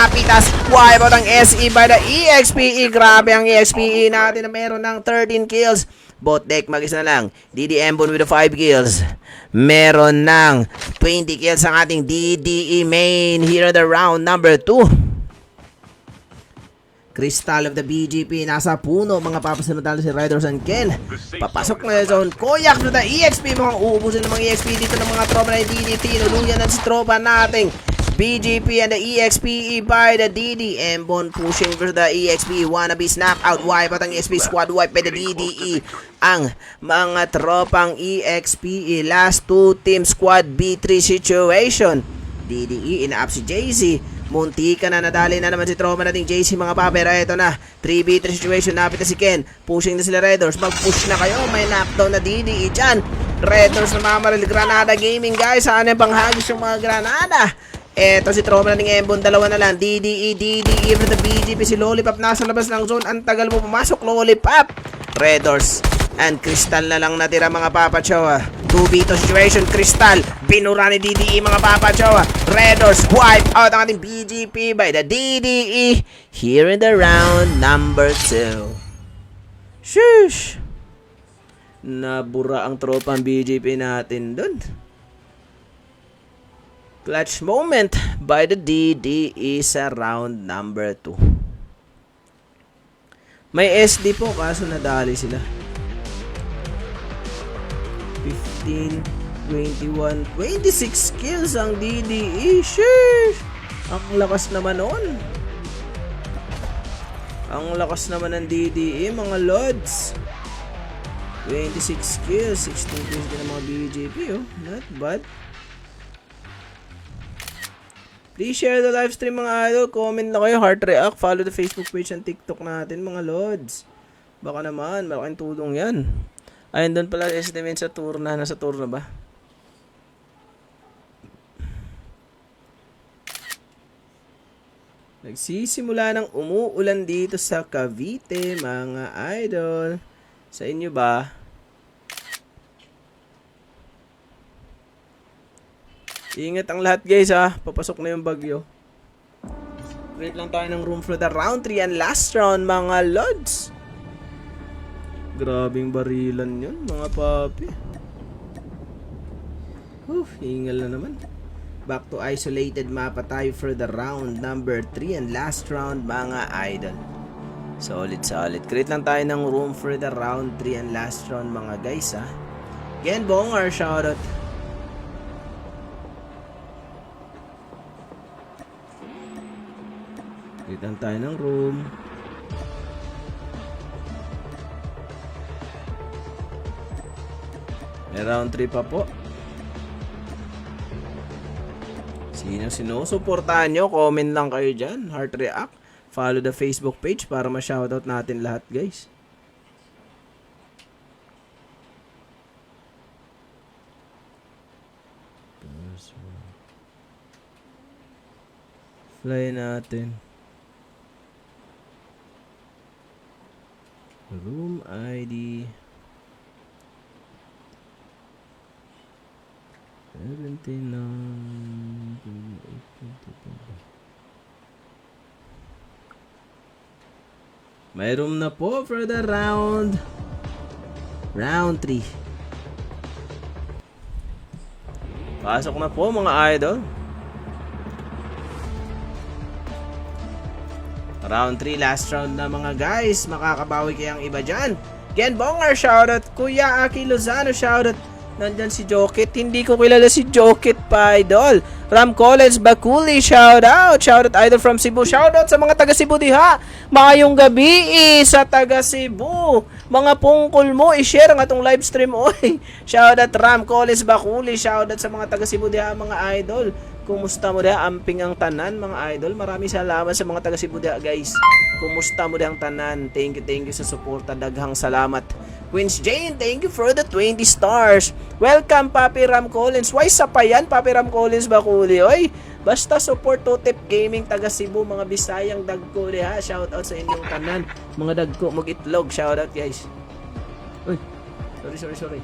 napitas. Wipeout ang SE by the EXPE. Grabe ang EXPE natin na meron ng 13 kills. Bot deck mag-isa na lang. DD Embon with the 5 kills. Meron ng 20 kills ang ating DDE main. Here in the round number 2. Crystal of the BGP nasa puno, mga papasunod si Riders and Ken. Papasok na sa zone. Koyak to the EXP. Mukhang uubusin ng mga EXP dito ng mga tropa na DDT. Nuluyan na si tropa nating BGP and the EXPE by the DD. Embon pushing for the EXP. Wannabe snap out. Wipe at ang EXP squad wipe by the DDE. Ang mga tropang EXPE. Last 2 team squad B3 situation. DDE in-up si JC. Muntika na, nadali na naman si tropa nating JC mga papera. Ito na, 3v3 situation, napit na si Ken. Pushing na sila Redors, mag-push na kayo. May knockdown na DDE dyan. Redors na mamaril, Granada Gaming guys. Saan yung panghagis yung mga Granada? Eto si tropa nating Embon, dalawa na lang. DDE for the BGP. Si Lollipop nasa labas ng zone. Ang tagal mo pumasok, Lollipop. Redors and Crystal na lang natira mga papachowa. 2v2 situation, Crystal binura ni DDE mga papachowa. Redors wipe out ang ating BGP by the DDE here in the round number 2. Shush! Nabura ang tropang BGP natin dun. Clutch moment by the DDE sa round number 2. May SD po kaso nadali sila. 15, 21, 26 kills ang DDE. Sheesh! Ang lakas naman nun. Ang lakas naman ng DDE, mga lods. 26 kills, 16 kills din ng mga BGP, oh. Not bad. Please share the live stream mga idol. Comment na kayo, heart react. Follow the Facebook page and TikTok natin mga lods. Baka naman, malaking tulong yan. Ayun doon pala estimate sa tour na. Nasa tour na ba? Nagsisimula ng umuulan dito sa Cavite, mga idol. Sa inyo ba? Ingat ang lahat guys ha. Papasok na yung bagyo. Wait lang tayo ng room for the round 3 and last round mga lods. Grabing barilan yun, mga papi. Hingal na naman. Back to isolated mapa tayo for the round number 3 and last round, mga idol. Solid. Create lang tayo ng room for the round 3 and last round, mga guys, ha. Again, Bongar, shoutout. Create lang tayo ng room. May round 3 pa po. Sino sinusuportahan nyo? Comment lang kayo dyan. Heart react. Follow the Facebook page para ma-shoutout natin lahat guys. Fly natin. Room ID 79. May room na po for the round 3. Pasok na po mga idol. Round 3, last round na mga guys. Makakabawi kayang iba dyan. Again, Bongar, shoutout. Kuya Aki Lozano, shoutout. Nandyan si Jokit. Hindi ko kilala si Jokit pa, idol. Ram College Bakuli, shoutout. Shoutout idol from Cebu. Shoutout sa mga taga Cebu diha. Maayong gabi sa taga Cebu. Mga pungkol mo, i-share ang atong live stream. Oy. Shoutout Ram College Bakuli. Shoutout sa mga taga Cebu diha, mga idol. Kumusta mo diha? Amping ang tanan, mga idol. Maraming salamat sa mga taga Cebu diha, guys. Kumusta mo diha ang tanan? Thank you sa suporta. Daghang salamat. Queens Jane, thank you for the 20 stars. Welcome, Papi Ram Collins. Why sa pa yan, Papi Ram Collins Bakuli? Oy, basta support Totep Gaming, taga Cebu, mga Bisayang dagko diha. Shoutout sa inyong tanan. Mga dagko, mag-itlog. Shoutout, guys. Uy, sorry.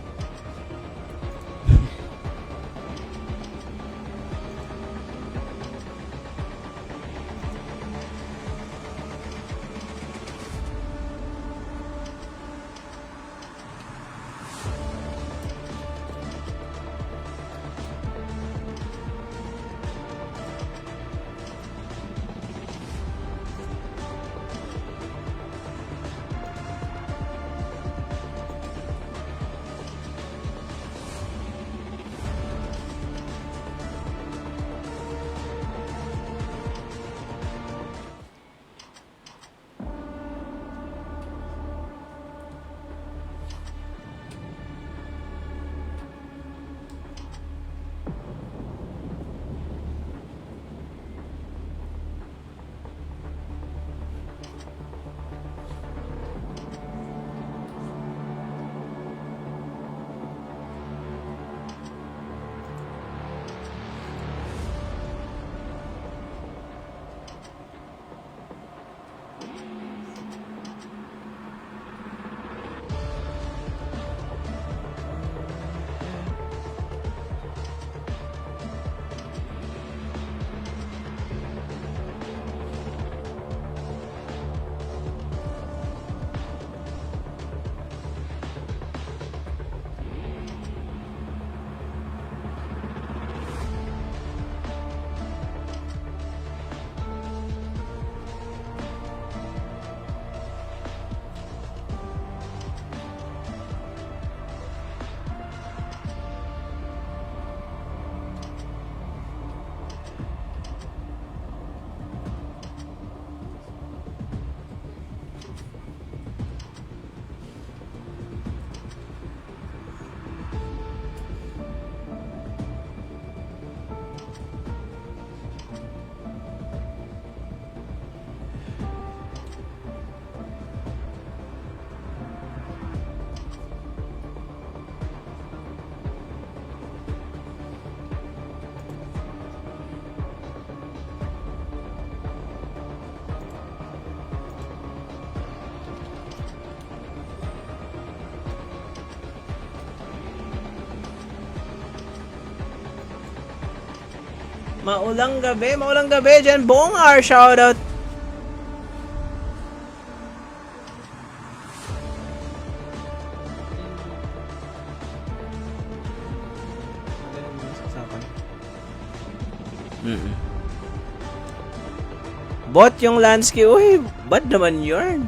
Maulang gabi dyan, Bongar, shoutout. Bot yung Lansky. Uy, bad naman yun.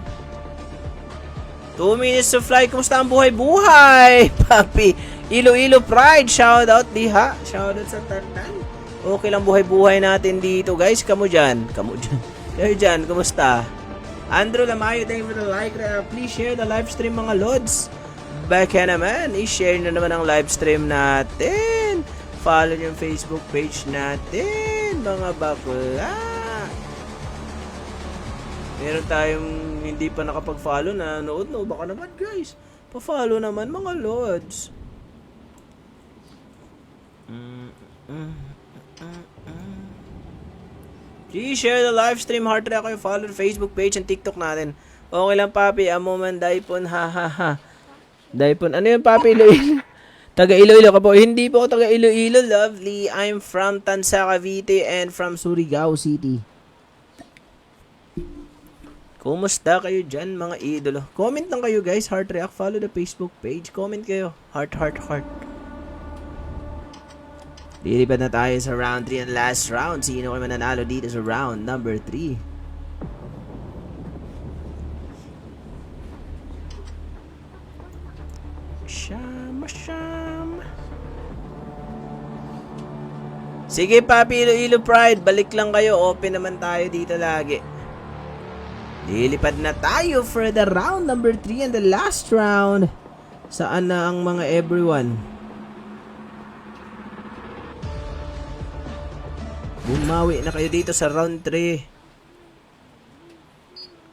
2 minutes to fly. Kumusta ang buhay-buhay, papi? Iloilo Pride. Shoutout, diha. Shoutout sa Tartan. Okay lang buhay-buhay natin dito, guys. Kamu dyan. Kayo dyan, kumusta? Andrew Lamayo, thank you for the like. Please share the live stream, mga lods. Baka naman, i-share na naman ang live stream natin. Follow yung Facebook page natin, mga bakla. Meron tayong hindi pa nakapag-follow na nanood, no? Baka naman, guys. Pa-follow naman, mga lods. Please share the live stream. Heart track kayo. Follow the Facebook page and TikTok natin. Okay lang, papi. Amo man, Daipon. Ha, ha, ha. Daipon. Ano yung papi? Iloilo? Taga Iloilo ka po. Hindi po ako taga Iloilo, lovely. I'm from Tansa, Cavite and from Surigao City. Kumusta kayo dyan, mga idolo? Comment lang kayo, guys. Heart react. Follow the Facebook page. Comment kayo. Heart, heart, heart. Lilipad na tayo sa round 3 and last round. Sino kayo mananalo dito sa round number 3? Shama. Sige, papi, Iloilo Pride. Balik lang kayo. Open naman tayo dito lagi. Lilipad na tayo for the round number 3 and the last round. Saan na ang mga everyone? Bumawi na kayo dito sa round 3.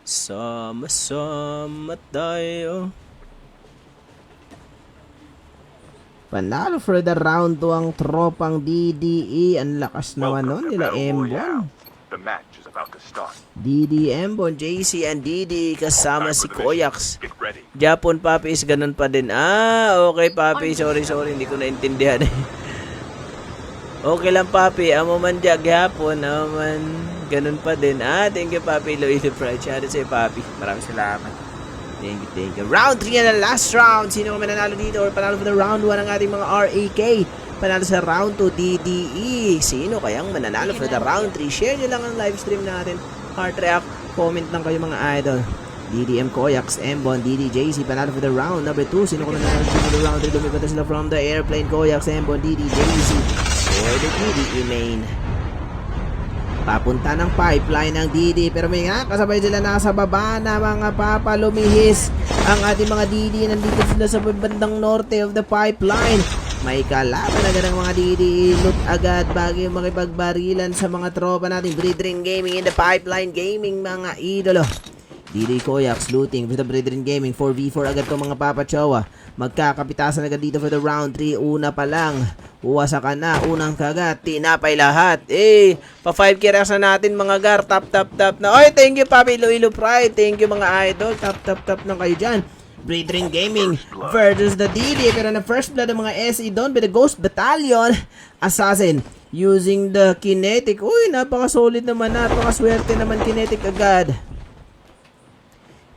Sama-sama tayo. Panalo for the round 2 ang tropang DDE. Ang lakas naman nun nila Embon. The match is about to start. DD Embon, JC and DD kasama si Koyax. Japon, papi, is ganun pa din. Okay, papi. Sorry. Hindi ko naintindihan. Okay lang, papi. Amo man dyan, Japon. Amo man, ganun pa din. Thank you, papi. Iloilo Pride. Shoutout sa'yo, papi. Maraming salamat. Thank you. Round 3 and the last round. Sino ka mananalo dito or panalo for the round 1 ng ating mga RAK? Panalo sa round 2, DDE. Sino kayang mananalo for the round 3? Share nyo lang ang live stream natin. Heart react. Comment lang kayo, mga idol. DDM Koyax, Embon, DDJC. Panalo for the round number 2. Sino ka mananalo for the round 3? Lumipat sila from the airplane. Koyax, Embon, DDJC. For the DDE main. Papunta ng pipeline ng DD. Pero may nga, kasabay sila nasa baba na, mga papa. Lumihis ang ating mga DD. Nandito sila sa bandang norte of the pipeline. May kalaban agad ang mga DD. Loot agad bago yung makipagbarilan sa mga tropa natin. Brethren Gaming in the pipeline gaming, mga idolo. DD Koyax looting with the Brethren Gaming. 4v4 agad to, mga papachowa. Magkakapitasan agad dito for the round 3. Una pa lang. Uwasakan na. Unang kagat. Tinapay lahat. Pa 5 kiras na natin, mga gar. Tap na. Oy, thank you, papi. Iloilo Pride. Thank you, mga idol. Tap na kayo dyan. Brethren Gaming versus the DD. Pero na first blood ng mga SE doon by the Ghost Battalion. Assassin using the kinetic. Uy, napaka-solid naman. Napaka-swerte naman kinetic agad.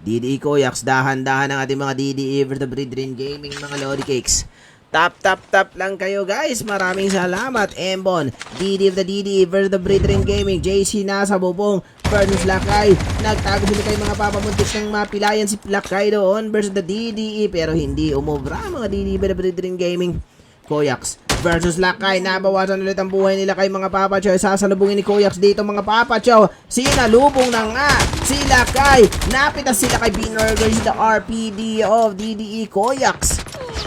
DDE Koyax, dahan-dahan ang ating mga DDE versus the Brethren Gaming, mga Lodi Cakes. Tap lang kayo, guys. Maraming salamat. Embon, DD of the DDE versus the Brethren Gaming. JC nasa bubong versus Lakay. Nagtago sila kay mga papamuntik ng mapilayan si Lakay doon versus the DDE. Pero hindi umubra mga DDE versus the Brethren Gaming. Koyax versus Lakay. Nabawasan ulit ang buhay nila kay mga papachow. Sasalubungin ni Koyax dito, mga papachow. Sinalubong na nga si Lakay. Napitas sila kay Binorgers, the RPD of DDE Koyax.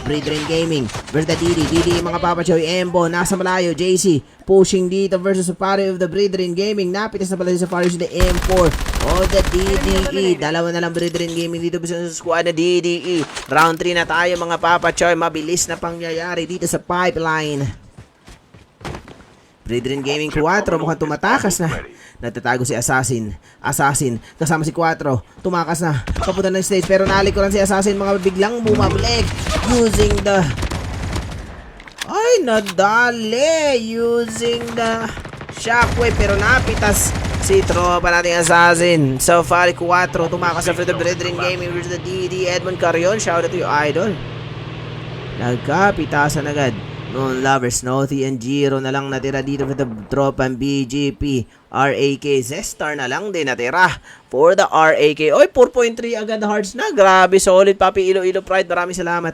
Brethren Gaming versus the DDE, mga papachow. Embo nasa malayo. JC pushing dito versus Safari of the Brethren Gaming. Napitas na pala si Safari sa M4 of the DDE. Dalawa na lang Brethren Gaming dito sa squad na DDE. Round 3 na tayo, mga papachow. Mabilis na pangyayari dito sa pipeline. Brethren Gaming 4 mukhang tumatakas na. Natatago si Assassin kasama si 4. Tumakas na papunta ng stage, pero nalikuran si Assassin, mga biglang bumabalik using the nadali using the Shockwave pero napitas si tropa nating assassin. So far 4 tumakas sa for the Brethren Gaming versus the DD Edmond Carrion. Shout out to you, idol. Nagkapitasan agad. Moon Lovers, Snotty and Giro na lang natira dito for the tropang BGP. RAK Zestar na lang din natira for the RAK. Oy, 4.3 agad hearts na. Grabe, solid papi. Ilo Pride, maraming salamat.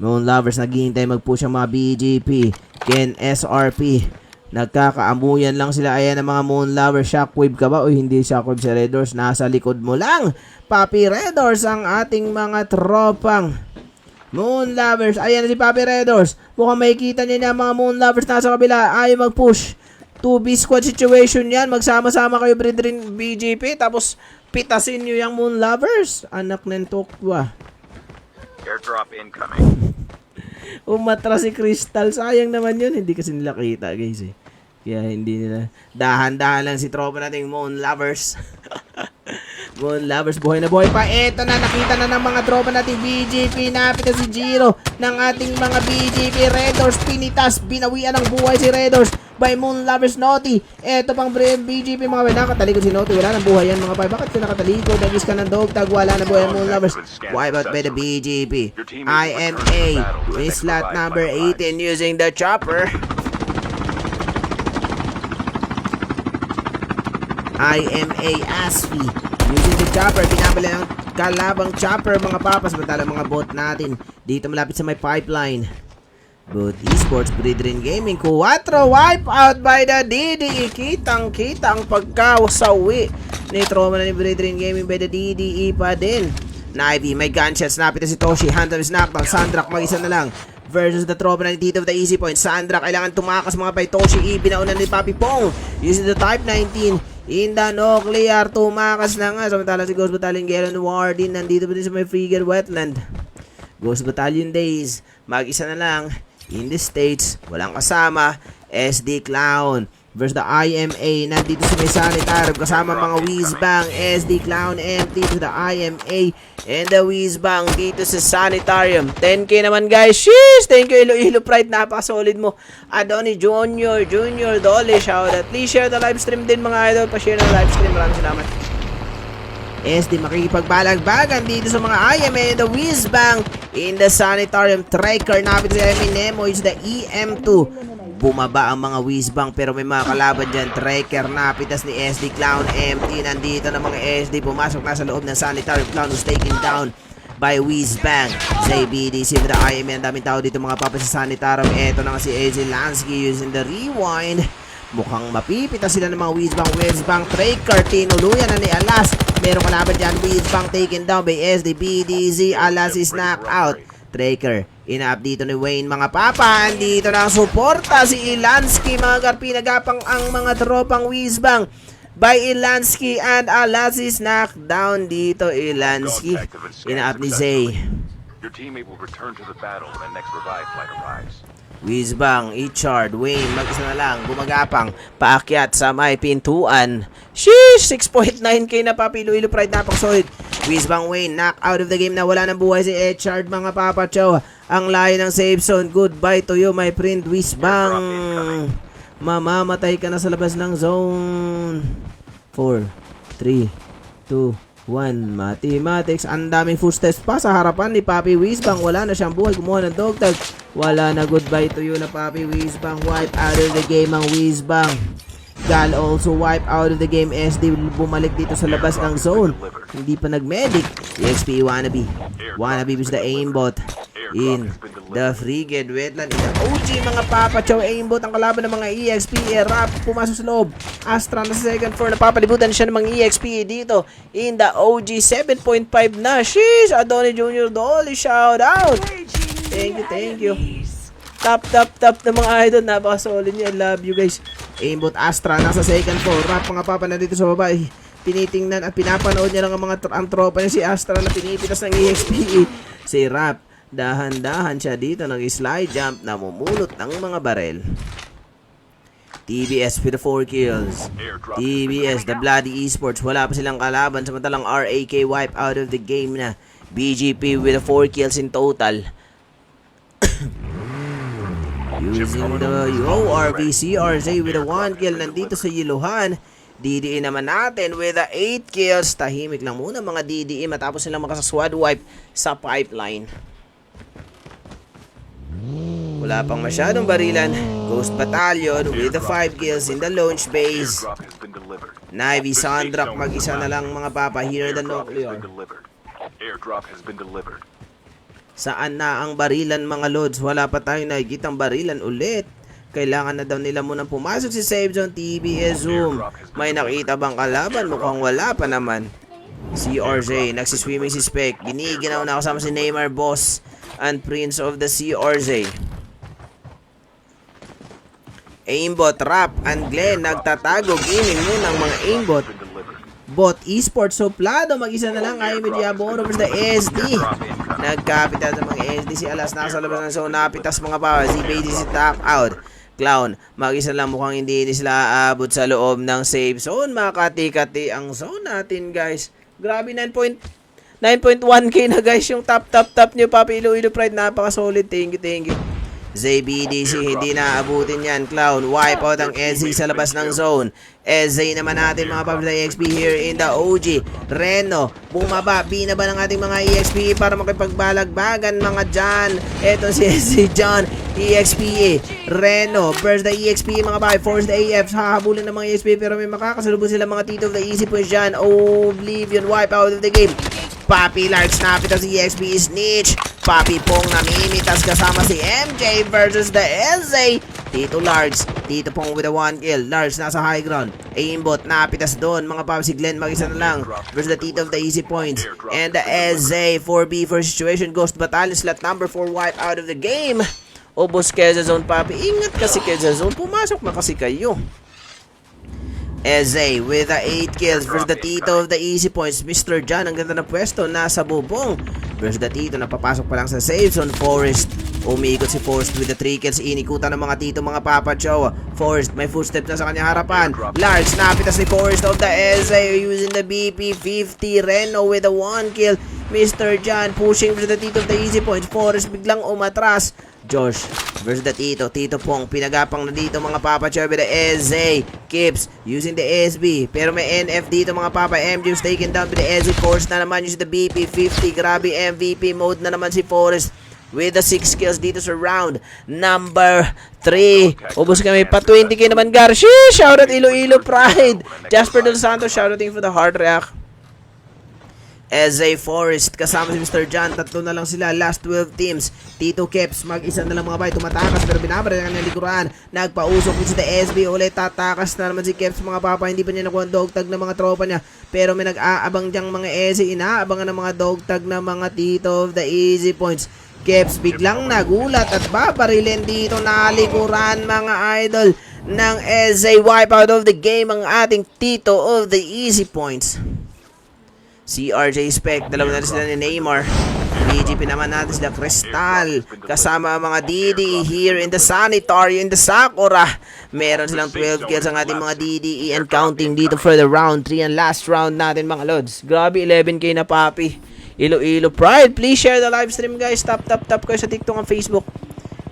Moon Lovers, naghihintay mag-push ang mga BGP. Ken SRP. Nagkakaamuyan lang sila. Ayan ang mga Moon Lovers. Shockwave ka ba? O hindi Shockwave si Red Doors. Nasa likod mo lang. Papi Red Doors ang ating mga tropang Moon Lovers. Ayan na si Papi Red Doors. Mukhang makikita niya mga Moon Lovers nasa kabila. Ayaw mag-push. 2B squad situation yan. Magsama-sama kayo Brethren BGP. Tapos pitasin nyo yung Moon Lovers. Anak ng tokwa. Airdrop incoming. Umatra si Crystal. Sayang naman yun. Hindi kasi nila kita guys eh. Kaya hindi nila. Dahan-dahan lang si tropa nating Moon Lovers. Moon Lovers, buhay na buhay pa. Eto na, nakita na ng mga tropa nating BGP. Napita si Giro ng ating mga BGP. Red Doors, pinitas. Binawian ng buhay si Red Doors by Moon Lovers Naughty. Eto pang BGP mga bay. Nakatalikod si Naughty. Wala nang buhay yan mga bay. Bakit ka nakatalikod? Nagis ka ng dog tag. Wala na buhay Moon Lovers. Wipe out by the BGP. IMA with slot number 18 using the chopper. IMA Asfi using the chopper. Pinabala ng kalabang chopper mga papas. Samantala mga bot natin dito malapit sa may pipeline. Both Esports, Brethren Gaming, 4 wipe out by the DDE. Kitang-kita ang pagkasawi ni Troma na ni Brethren Gaming by the DDE pa din. Nivy, may gunshots. Napita si Toshi. Hantam is knockdown. Sandrak, mag-isa na lang. Versus the tropa na ni Tito of the Easy Point. Sandra, kailangan tumakas mga by Toshi. Binauna ni Papi Pong. Using the Type 19. In the nuclear, tumakas na nga. Samantala si Ghost Battalion Galen Wardin. Nandito pa din sa may Frigate Wetland. Ghost Battalion Days. Mag-isa na lang. In the States, walang kasama. SD Clown versus the IMA. Nandito sa may Sanitarium. Kasama mga Whizbang. SD Clown empty to the IMA. And the Whizbang dito sa Sanitarium. 10k naman guys. Sheesh! Thank you Ilo Pride. Napaka-solid mo. Adoni Junior Dole. Shout out. Please share the live stream din mga idol. Pa-share ng live stream. Maraming salamat. SD makikipagbalagbagan dito sa mga IMA and the Whizbang in the Sanitarium. Tracker napit sa Nemo is the EM2. Bumaba ang mga Whizbang pero may mga kalaban dyan. Tracker napitas ni SD Clown empty. Nandito na mga SD. Pumasok na sa loob ng Sanitarium. Clown was taken down by Whizbang. ZBDC for the IMA. Ang daming tao dito mga papas sa Sanitarium. Eto na nga si AZ Lansky using the rewind. Mukhang mapipita sila ng mga Whizbang. Tracker, tinuluyan na ni Alas. Merong kalaban dyan. Whizbang taken down by SDBDZ. Alas is knocked out. Tracker, ina-up dito ni Wayne mga papa. Andito na ang suporta si Ilansky mga karpi. Nagapang ang mga tropang Whizbang by Ilansky and Alas is knocked down dito. Ilansky, ina-up ni Zay. Your teammate will return to the battle when the next revive flight arrives. Whizbang, Ichard, Wayne, mag-isa na lang, gumagapang, paakyat sa may pintuan. Sheesh! 6.9k na papi, Ilo Pride, napakasolid. Whizbang, Wayne, knock out of the game na wala nang buhay si Ichard, mga papa, chow. Ang layo ng safe zone, goodbye to you, my friend, Whizbang. Mamamatay ka na sa labas ng zone. 4, 3, 2, 1, mathematics. Ang daming footsteps pa sa harapan ni Papi Whizbang. Wala na siyang buhay. Kumuha ng dog tag. Wala na, goodbye to you na Papi Whizbang. Wipe out of the game ang Whizbang. Gal also wipe out of the game. SD bumalik dito sa labas ng zone. Hindi pa nag-medic. EXP Wannabe. Wannabe is the aimbot in the Frigate Wetland. In the OG mga papa chow, aimbot ang kalaban ng mga EXP. Rap pumasok sa loob. Astra na sa second floor. Napapalibutan siya ng mga EXP dito in the OG. 7.5 na. Sheesh! Adoni Junior Dolly, shout out. Thank you. Top ng mga idol. Napaka-solid niya. I love you guys. Aimbot Astra nasa second floor. Rap mga papa na dito sa baba. Tinitingnan at pinapanood niya lang ang tropa niya si Astra na pinipitas ng EXP. Si Rap, dahan-dahan siya dito nag-slide jump na mumulot ng mga barel. TBS with the 4 kills. TBS, the Bloody Esports, wala pa silang kalaban. Samantalang RAK wipe out of the game na. BGP with the 4 kills in total. Using the ORV, CRJ with a 1 kill nandito sa Yiluhan. DDE naman natin with a 8 kills. Tahimik lang muna mga DDE matapos silang makasasquad wipe sa pipeline. Wala pang masyadong barilan. Ghost Battalion with the 5 kills in the launch base. Airdrop has been delivered. Navy, Sandrak, mag-isa na lang mga papa here the nuclear. Airdrop has been delivered. Saan na ang barilan mga lods? Wala pa tayong nakikitang barilan ulit. Kailangan na daw nila munang pumasok si Save Zone TBS Zoom. May nakita bang kalaban? Mukhang wala pa naman. CRJ, nagsiswimming si Spec. Giniginaw na kasama si Neymar Boss and Prince of the CRJ. Aimbot, Rap, and Glenn nagtatago. Gaming muna ang mga aimbot. Bot Esports suplado, mag-isa na lang ay Mediaboro versus the SD. Nagkapitan sa mga SD si Alas nasa labas ng zone, napitas mga pa. Si Beatty si Tap out. Clown, mag-isa lang mukhang hindi sila aabot sa loob ng safe zone. Makati-kati ang zone natin guys. Grabe 9.1k na guys yung top nyo Papi Iloilo Pride. Napaka solid, thank you. ZBDC hindi naabutin yan. Clown, wipe out ang SZ sa labas ng zone. SZ naman natin mga Pablo EXP here in the OG. Reno, bumaba, binaba ng ating mga EXP para makipagbalagbagan mga John. Eto si SZ John, EXP. Reno, burst the EXP mga bay. Force the AF, hahabulin ng mga EXP pero may makakasalubong sila mga Tito of the Easy Points dyan. Oblivion, wipe out of the game. Papi Large napitas si EXP Snitch. Papi Pong namimitas kasama si MJ versus the SZ. Tito Large, Tito Pong with a 1 kill. Large nasa high ground. Aimbot napitas doon. Mga papi si Glenn mag-isa na lang versus the Tito of the Easy Points. And the SZ 4B for situation. Ghost Battalion slot number 4 wipe out of the game. Obos Quezon Zone papi. Ingat kasi Quezon Zone. Pumasok na kasi kayo. SZ with the 8 kills versus the Tito of the Easy Points. Mr. John, ang ganda na pwesto, nasa bubong versus the Tito, napapasok pa lang sa safe zone. Forest, umikot si Forest with the 3 kills. Inikutan ng mga Tito, mga Papa Chow. Forest, may footstep na sa kanya harapan. Large, napitas ni Forest of the SZ using the BP-50. Reno with a 1 kill. Mr. John pushing versus the Tito of the Easy Points. Forest biglang umatras. Josh versus the Tito. Tito Pong, pinagapang na dito mga Papa Chow with the SZ. Kips using the SB. Pero may NF dito mga Papa. MJ was taken down with the SZ. Force na naman using the BP-50. Grabe MVP mode na naman si Forest with the 6 kills dito sa round number 3. Ubus kami pa 20k naman Garcia. Shoutout Iloilo Pride. Jasper Del Santos, shouting for the heart react. SZ Forest kasama si Mr. John, tatlo na lang sila, last 12 teams. Tito Keps, mag-isa na lang mga bay, tumatakas pero binabara ng kanyang likuran. Nagpausok din si the SB ulit, tatakas na naman si Keps mga papa, hindi pa niya nakuha ang dog tag ng mga tropa niya. Pero may nag-aabang diyang mga SZ, inaabangan ng mga dog tag ng mga Tito of the Easy Points. Keps biglang nagulat at babarilin dito na likuran mga idol ng SZ. Wipe out of the game ang ating Tito of the Easy Points. CRJ Spec, dalawa na sila ni Neymar. BGP naman natin sila Crystal. Kasama ang mga DDE here in the Sanitary, in the Sakura. Meron silang 12 kills ang ating mga DDE and counting dito for the round 3 and last round natin mga lods. Grabe 11k na papi. Iloilo Pride, please share the live stream guys. Tap kayo sa TikTok and Facebook.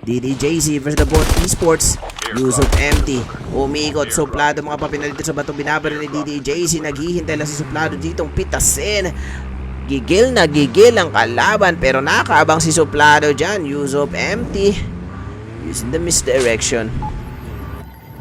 DDJC versus the Bot Esports. Use of empty. Umikot, suplado mga papinalito sa bato. Binabara ni DDJC. Naghihintay lang sa suplado ditong pitasin. Gigil na gigil ang kalaban. Pero nakaabang si suplado dyan. Use of empty. Using the misdirection.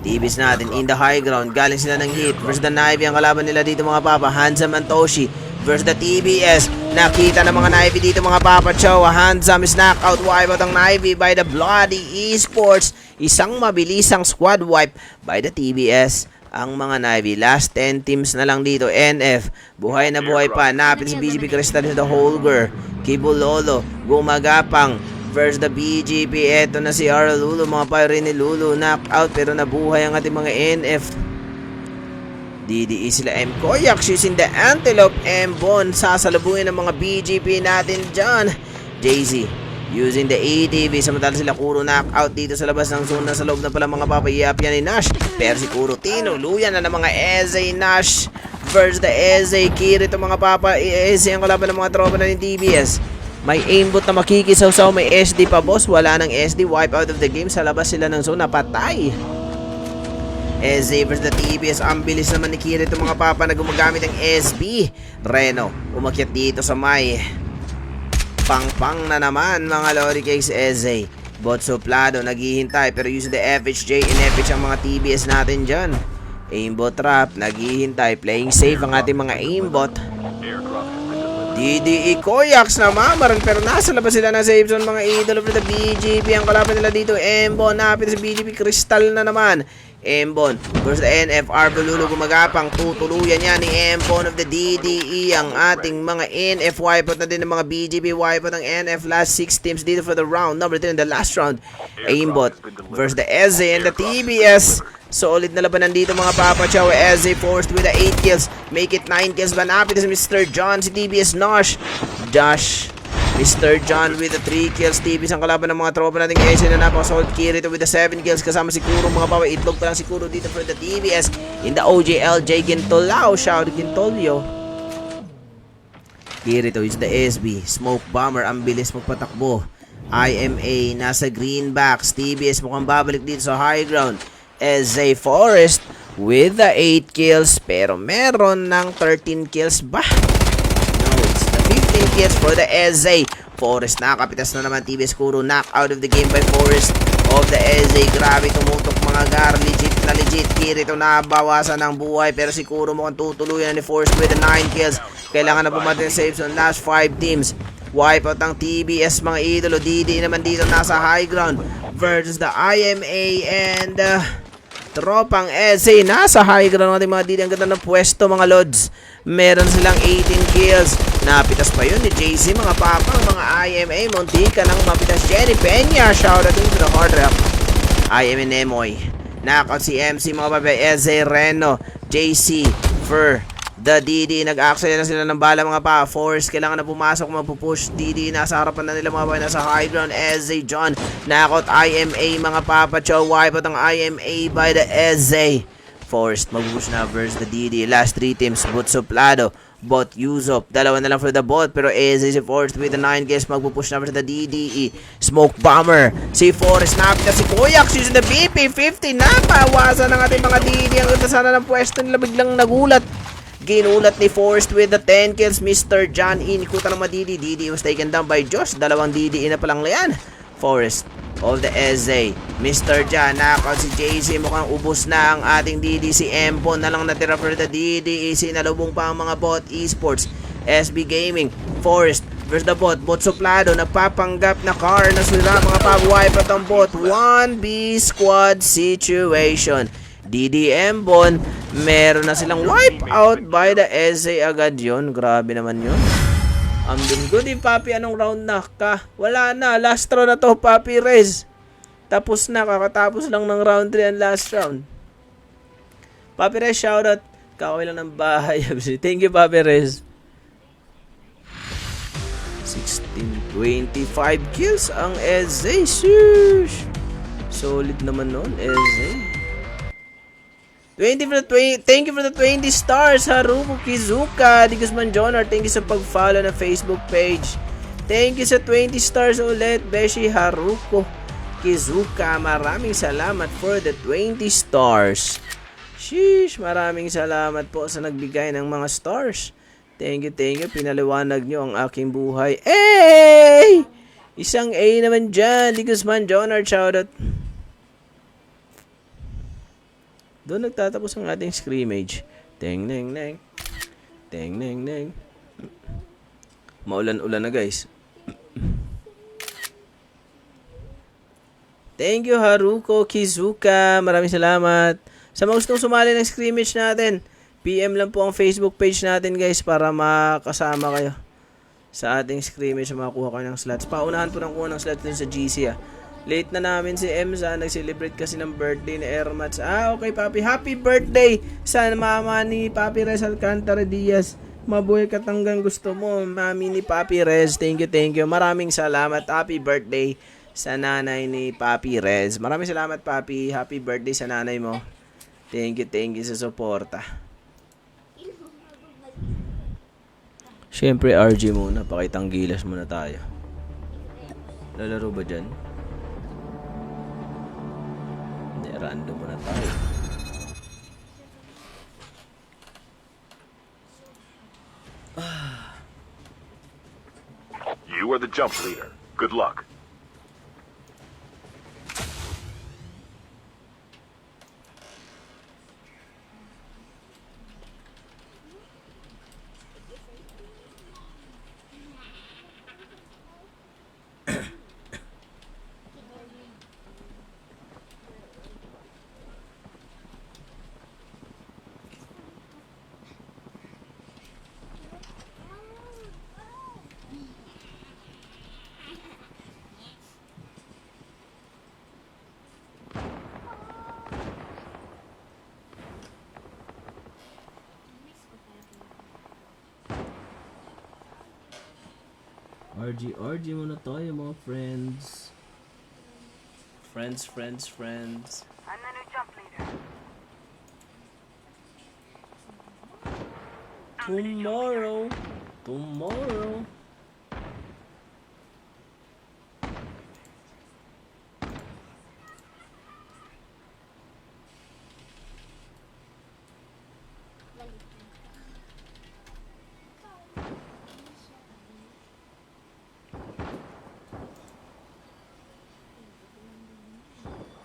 TVs natin in the high ground. Galing sila ng hit versus the Navy. Ang kalaban nila dito mga papa. Handsome Antoshi versus the TBS. Nakita ng mga Navy dito mga Papa Chow. Handsome is knockout. Wipe out ang Navy by the Bloody Esports. Isang mabilisang squad wipe by the TBS. Ang mga Navy. Last 10 teams na lang dito. NF. Buhay na buhay pa. Napit si BGP Crystal sa the Holger. Kibulolo. Gumagapang versus the BGP. Eto na si Ara Lulu. Mga payo ni Lulu. Knockout pero nabuhay ang ating mga NF. DDE sila M. Koyak using the Antelope M. Bon. Sasalubungin ng mga BGP natin dyan. Jay-Z using the ATV. Samantala sila Kuro knockout dito sa labas ng zone. Nasa loob na pala mga papayap yan ni Nash. Pero si Kuro tinuluyan na ng mga SZ Nash versus the SZ Kirito mga papa. SZ ang kalaban ng mga tropa na ni TBS. May aimbot na makikisaw-saw. May SD pa, boss. Wala ng SD. Wipe out of the game. Sa labas sila ng zone. Napatay. SZ versus the TBS. Ang bilis naman ni Kira itong mga papa na gumagamit ng SB. Reno, umakyat dito sa may pang-pang na naman mga Lodi Cakes. SZ bot suplado, naghihintay pero using the FHJ and FH ang mga TBS natin dyan. Aimbot trap, naghihintay, playing safe ang ating mga aimbot. DDE Koyax na mamaran pero nasa labas sila na safe zone mga idol of the BGP. Ang kalaban nila dito Embon, napit sa BGP Crystal na naman. Embon versus the NFR Bululu, gumagapang tutuluyan niya ni Embon of the DDE ang ating mga NF. Wipeout na din ng mga BGP, wipeout ng NF. Last 6 teams dito for the round number 3 in the last round. Aimbot versus the SZ and the TBS. Solid na labanan dito mga Papa Chow. SZ forced with the 8 kills, make it 9 kills. Banapit si Mr. John, si TBS Nosh Josh. Mr. John with the 3 kills. TBS ang kalaban ng mga tropa nating SZ na napaka-solid. Kirito with the 7 kills kasama si Kuro mga Papa. Itlog pa lang si Kuro dito for the TBS. In the OJLJ Gintolao, shout Gintolyo. Kirito is the SB. Smoke Bomber, ang bilis magpatakbo. IMA nasa greenbacks. TBS mukhang babalik dito sa high ground. SZ Forest with the 8 kills pero meron ng 13 kills ba? No, it's the 15 kills for the SZ Forest. Nakapitas na naman TBS. Kuro knock out of the game by Forest of the SZ. Grabe tumutok mga gar, legit na legit. Kirito nabawasan ng buhay pero si Kuro mukhang tutuluyan ni Forest with the 9 kills. Kailangan na pumatay safe zone. Last 5 teams. Wipeout ang TBS mga idolo. DD naman dito nasa high ground versus the IMA and tropang SZ nasa high ground natin mga DD. Ang ganda ng pwesto mga lods. Meron silang 18 kills. Napitas pa yun ni JC mga papang mga IMA. Muntika nang mapitas Jenny Peña. Shoutout into the hard rap. IMA Nemoy. Knockout si MC mga papay. SZ Reno. JC Fur. The DD, nag-axel na sila ng bala mga pa. Force, kailangan na pumasok, mapupush. DD, nasa harapan na nila mga pa. Nasa high ground, SZ John. Knockout IMA mga papa. Chow, wipeout ang IMA by the SZ. Force, magpupush na versus the DD. Last 3 teams, Bot Suplado, Bot Yusop. Dalawa na lang for the bot. Pero SZ si Force with the 9 kills. Magpupush na versus the DDE. Smoke Bomber. Si Force, napita si Koyak. Using the BP50. Napawasan ng ating mga DD. Ang ganda sana ng pwesto nila. Biglang nagulat. Ginulat ni Forrest with the 10 kills. Mr. John inikutan ng Madidi. Didi was taken down by Josh. Dalawang Didi na palang layan. Forrest of the SZ. Mr. John knockout si JC. Mukhang ubos na ang ating Didi. Si Empon na lang natira for the Didi. Sinalubong pa ang mga bot esports. SB Gaming. Forrest versus the bot. Bot suplado. Nagpapanggap na car na sila mga pag-wipe at ang bot. 1B squad situation. DDM Bon, meron na silang wipe out by the SZ agad yun. Grabe naman yun. Ang good din Papi, anong round na ka? Wala na, last round na to Papi Rez. Tapos na, kakatapos lang ng round 3 ang last round. Papi Rez, shoutout. Kakaway lang ng bahay. Thank you Papi Rez. 16, 25 kills ang SZ. Shush. Solid naman nun, SZ. 20 for the thank you for the 20 stars, Haruko Kizuka. Di Guzman Jonar, thank you sa pag-follow na Facebook page. Thank you sa 20 stars ulit, Beshi Haruko Kizuka. Maraming salamat for the 20 stars. Sheesh, maraming salamat po sa nagbigay ng mga stars. Thank you, pinaliwanag nyo ang aking buhay. Hey! Isang A naman dyan, Di Guzman Jonar, shoutout. Doon nagtatapos ang ating scrimmage. Teng neng neng. Teng neng neng. Maulan-ulan na guys. Thank you Haruko Kizuka. Maraming salamat. Sa mga gustong sumali ng scrimmage natin, PM lang po ang Facebook page natin guys para makasama kayo sa ating scrimmage. Makakuha kayo ng slots. Paunahan po ng kuha ng slots dun sa GC Late na namin si Emza, nag-celebrate kasi ng birthday ni Ermats. Okay, Papi. Happy birthday sa mama ni Papi Rez Alcantara Diaz. Mabuhay ka hanggang gusto mo, mami ni Papi Rez. Thank you. Maraming salamat. Happy birthday sa nanay ni Papi Rez. Maraming salamat, Papi. Happy birthday sa nanay mo. Thank you sa suporta. Siyempre, RG muna. Pakitang gilas muna tayo. Lalaro ba dyan? Hindi, random muna tayo. You are the jump leader. Good luck. RG muna tayo mga friends. Friends. I'm the new jump leader. Tomorrow.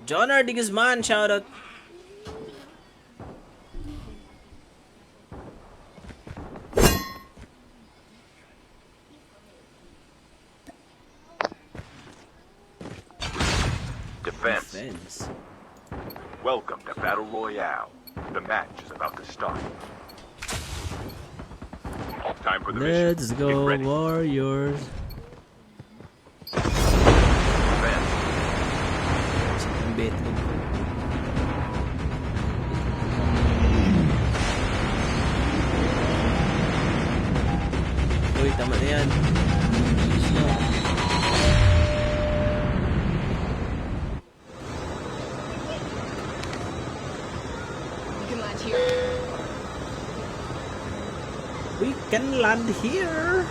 John R. D. Guzman, shoutout. Defense. Welcome to Battle Royale. The match is about to start. Time for the Let's mission. go, Get ready. Warriors. Defense. Ang betlog. Uy, tama na yan. We can land here.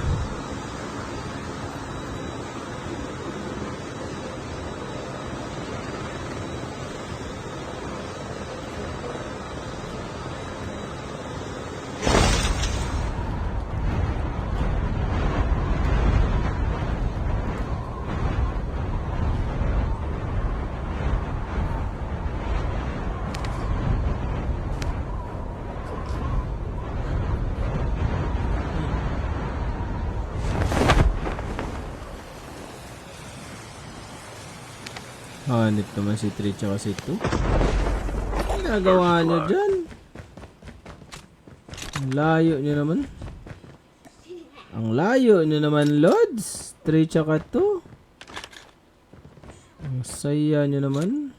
Hanip naman si 3 tsaka si 2. Ano ginagawa nyo dyan? Ang layo nyo naman. Ang layo nyo naman, Lods. 3 tsaka 2. Ang saya nyo naman.